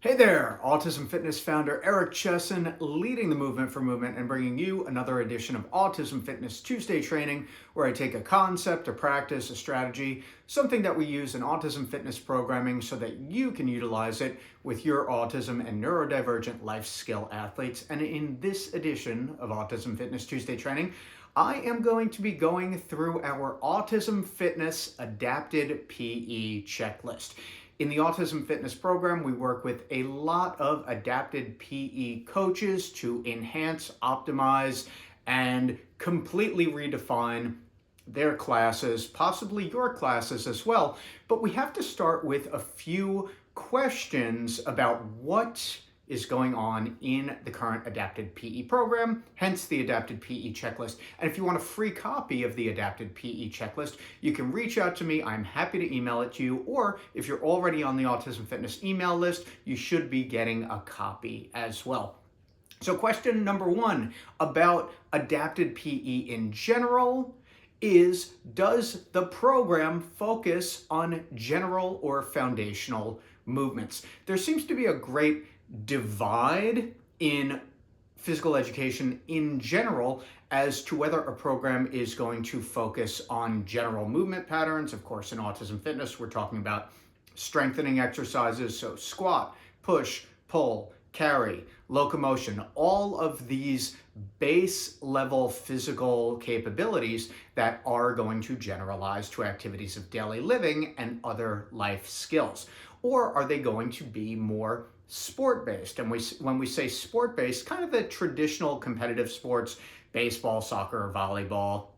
Hey there, Autism Fitness founder Eric Chessen, leading the movement for movement and bringing you another edition of Autism Fitness Tuesday training, where I take a concept, a practice, a strategy, something that we use in autism fitness programming so that you can utilize it with your autism and neurodivergent life skill athletes. And in this edition of Autism Fitness Tuesday training, I am going to be going through our Autism Fitness Adapted PE checklist. In the Autism Fitness program, we work with a lot of adapted PE coaches to enhance, optimize, and completely redefine their classes, possibly your classes as well. But we have to start with a few questions about what is going on in the current adapted PE program, hence the adapted PE checklist. And if you want a free copy of the adapted PE checklist, you can reach out to me. I'm happy to email it to you. Or if you're already on the Autism Fitness email list, you should be getting a copy as well. So question number one about adapted PE in general is, does the program focus on general or foundational movements? There seems to be a great divide in physical education in general as to whether a program is going to focus on general movement patterns. Of course, in Autism Fitness, we're talking about strengthening exercises, so squat, push, pull, carry, locomotion, all of these base level physical capabilities that are going to generalize to activities of daily living and other life skills. Or are they going to be more sport-based? And when we say sport-based, kind of the traditional competitive sports, baseball, soccer, volleyball,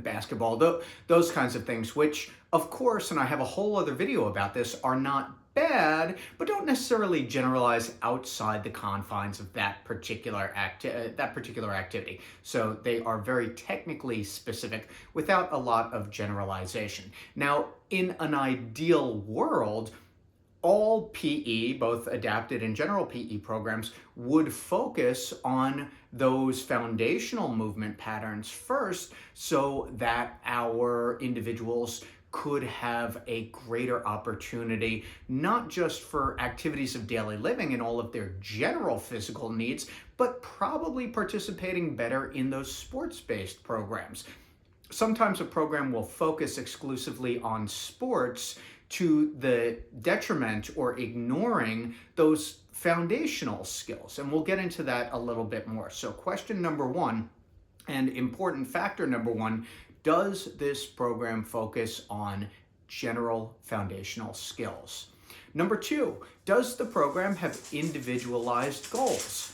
basketball, those kinds of things, which of course, and I have a whole other video about this, are not bad, but don't necessarily generalize outside the confines of that particular activity. So they are very technically specific without a lot of generalization. Now, in an ideal world, all PE, both adapted and general PE programs, would focus on those foundational movement patterns first so that our individuals could have a greater opportunity, not just for activities of daily living and all of their general physical needs, but probably participating better in those sports-based programs. Sometimes a program will focus exclusively on sports to the detriment or ignoring those foundational skills. And we'll get into that a little bit more. So question number one, and important factor number one, does this program focus on general foundational skills? Number two, does the program have individualized goals?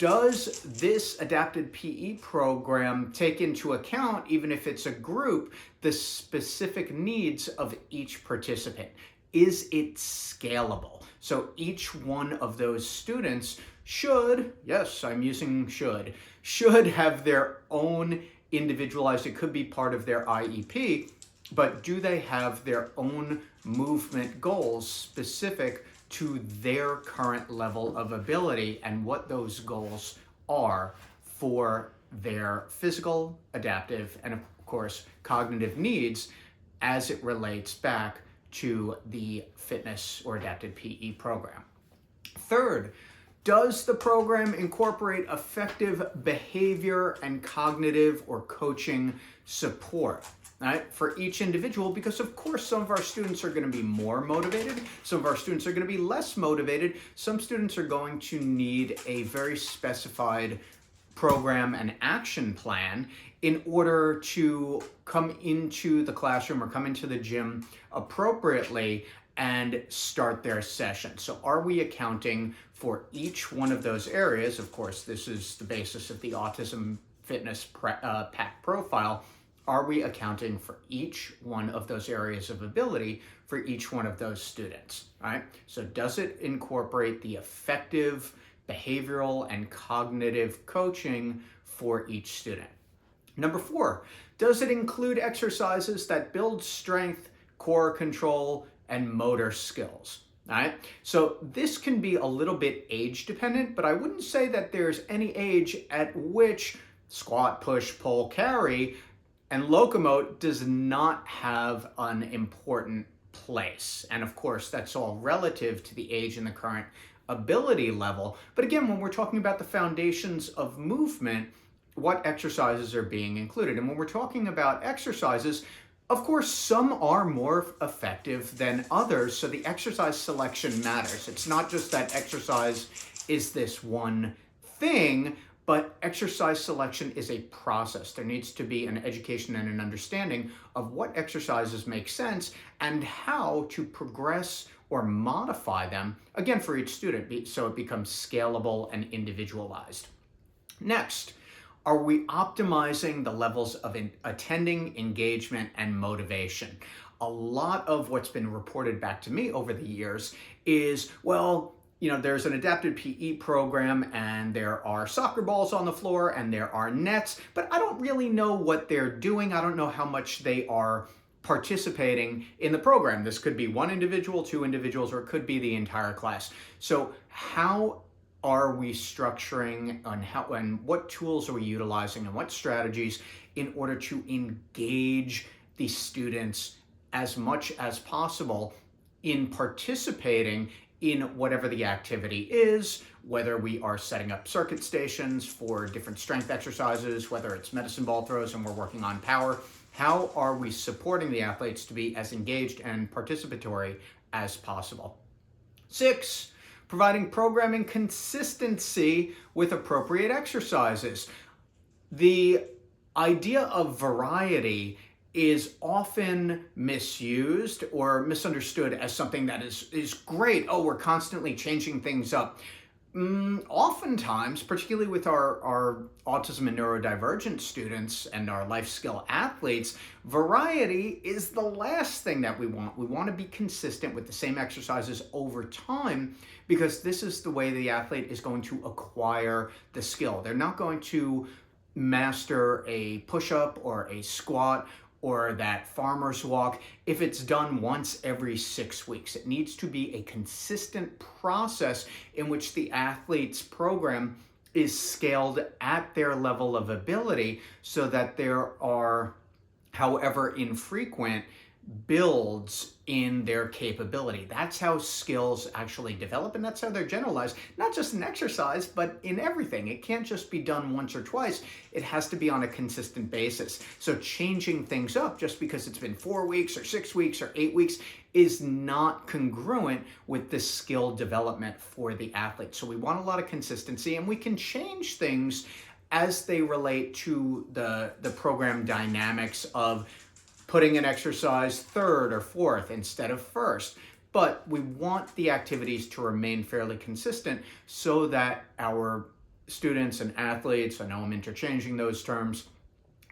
Does this adapted PE program take into account, even if it's a group, the specific needs of each participant? Is it scalable? So each one of those students should, yes, I'm using should have their own individualized, it could be part of their IEP, but do they have their own movement goals specific to their current level of ability and what those goals are for their physical, adaptive, and of course, cognitive needs as it relates back to the fitness or adapted PE program? Third, does the program incorporate effective behavior and cognitive or coaching support? Right, for each individual, because of course some of our students are going to be more motivated, some of our students are going to be less motivated, some students are going to need a very specified program and action plan in order to come into the classroom or come into the gym appropriately and start their session. So are we accounting for each one of those areas? Of course, this is the basis of the Autism Fitness PAC profile. Are we accounting for each one of those areas of ability for each one of those students, right? So does it incorporate the effective behavioral and cognitive coaching for each student? Number four, does it include exercises that build strength, core control, and motor skills? All right, so this can be a little bit age dependent, but I wouldn't say that there's any age at which squat, push, pull, carry, and locomote does not have an important place. And of course, that's all relative to the age and the current ability level. But again, when we're talking about the foundations of movement, what exercises are being included? And when we're talking about exercises, of course, some are more effective than others, so the exercise selection matters. It's not just that exercise is this one thing, but exercise selection is a process. There needs to be an education and an understanding of what exercises make sense and how to progress or modify them, again, for each student, so it becomes scalable and individualized. Next, are we optimizing the levels of attending, engagement, and motivation? A lot of what's been reported back to me over the years is, well, there's an adapted PE program and there are soccer balls on the floor and there are nets, but I don't really know what they're doing. I don't know how much they are participating in the program. This could be one individual, two individuals, or it could be the entire class. So how are we structuring and what tools are we utilizing and what strategies in order to engage the students as much as possible in participating in whatever the activity is, whether we are setting up circuit stations for different strength exercises, whether it's medicine ball throws and we're working on power. How are we supporting the athletes to be as engaged and participatory as possible? 6, providing programming consistency with appropriate exercises. The idea of variety is often misused or misunderstood as something that is great. Oh, we're constantly changing things up. Oftentimes, particularly with our autism and neurodivergent students and our life skill athletes, variety is the last thing that we want. We want to be consistent with the same exercises over time because this is the way the athlete is going to acquire the skill. They're not going to master a push-up or a squat or that farmer's walk if it's done once every 6 weeks. It needs to be a consistent process in which the athlete's program is scaled at their level of ability so that there are, however infrequent, builds in their capability. That's how skills actually develop, and that's how they're generalized, not just in exercise, but in everything. It can't just be done once or twice. It has to be on a consistent basis. So changing things up just because it's been 4 weeks or 6 weeks or 8 weeks is not congruent with the skill development for the athlete. So we want a lot of consistency, and we can change things as they relate to the program dynamics of putting an exercise third or fourth instead of first. But we want the activities to remain fairly consistent so that our students and athletes, I know I'm interchanging those terms,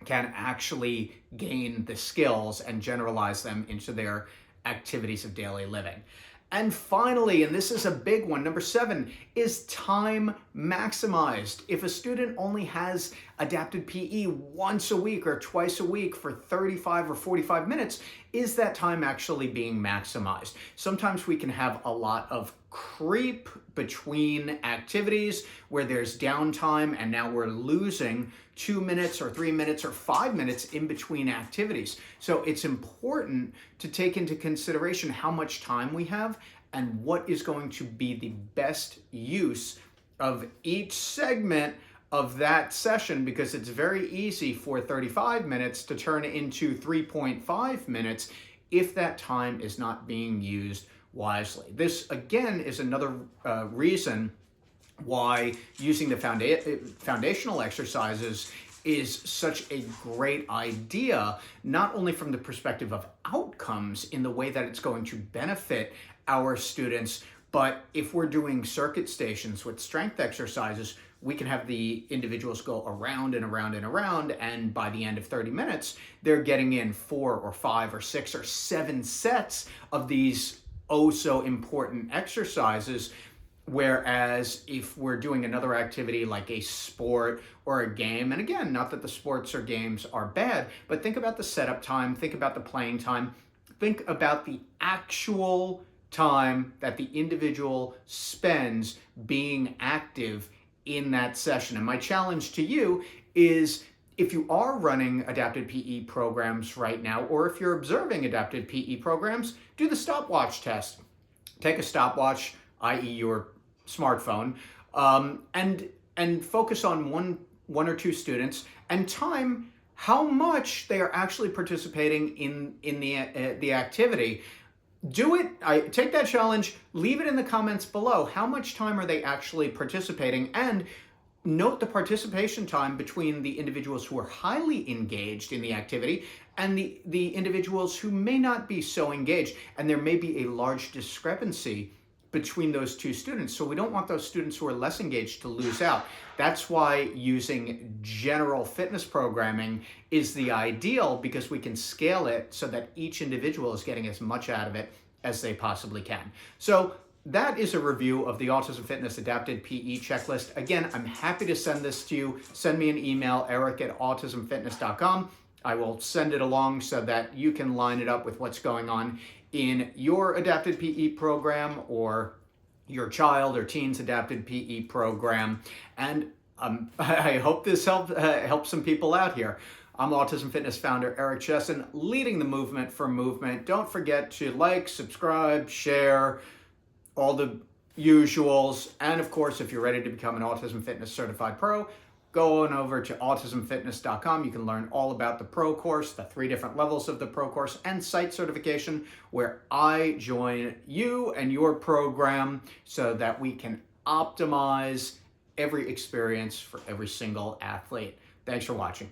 can actually gain the skills and generalize them into their activities of daily living. And finally, and this is a big one, number 7, is time maximized. If a student only has adapted PE once a week or twice a week for 35 or 45 minutes, is that time actually being maximized? Sometimes we can have a lot of creep between activities where there's downtime and now we're losing 2 minutes or 3 minutes or 5 minutes in between activities. So it's important to take into consideration how much time we have and what is going to be the best use of each segment of that session, because it's very easy for 35 minutes to turn into 3.5 minutes if that time is not being used wisely. This, again, is another reason why using the foundational exercises is such a great idea, not only from the perspective of outcomes in the way that it's going to benefit our students, but if we're doing circuit stations with strength exercises, we can have the individuals go around and around and around, and by the end of 30 minutes, they're getting in 4 or 5 or 6 or 7 sets of these oh so important exercises. Whereas if we're doing another activity like a sport or a game, and again, not that the sports or games are bad, but think about the setup time, think about the playing time, think about the actual time that the individual spends being active in that session. And my challenge to you is, If you are running adapted PE programs right now, or if you're observing adapted PE programs, do the stopwatch test. Take a stopwatch, i.e. your smartphone, and focus on one or two students and time how much they are actually participating in the activity. Do it. Take that challenge, leave it in the comments below. How much time are they actually participating? And note the participation time between the individuals who are highly engaged in the activity and the individuals who may not be so engaged. And there may be a large discrepancy between those two students. So we don't want those students who are less engaged to lose out. That's why using general fitness programming is the ideal, because we can scale it so that each individual is getting as much out of it as they possibly can. So that is a review of the Autism Fitness Adapted PE Checklist. Again, I'm happy to send this to you. Send me an email, eric@autismfitness.com. I will send it along so that you can line it up with what's going on in your adapted PE program or your child or teen's adapted PE program. And I hope this helps some people out here. I'm Autism Fitness founder Eric Chessen, leading the movement for movement. Don't forget to like, subscribe, share, all the usuals. And of course, if you're ready to become an Autism Fitness Certified Pro, go on over to autismfitness.com. You can learn all about the Pro course, the 3 different levels of the Pro course, and site certification, where I join you and your program so that we can optimize every experience for every single athlete. Thanks for watching.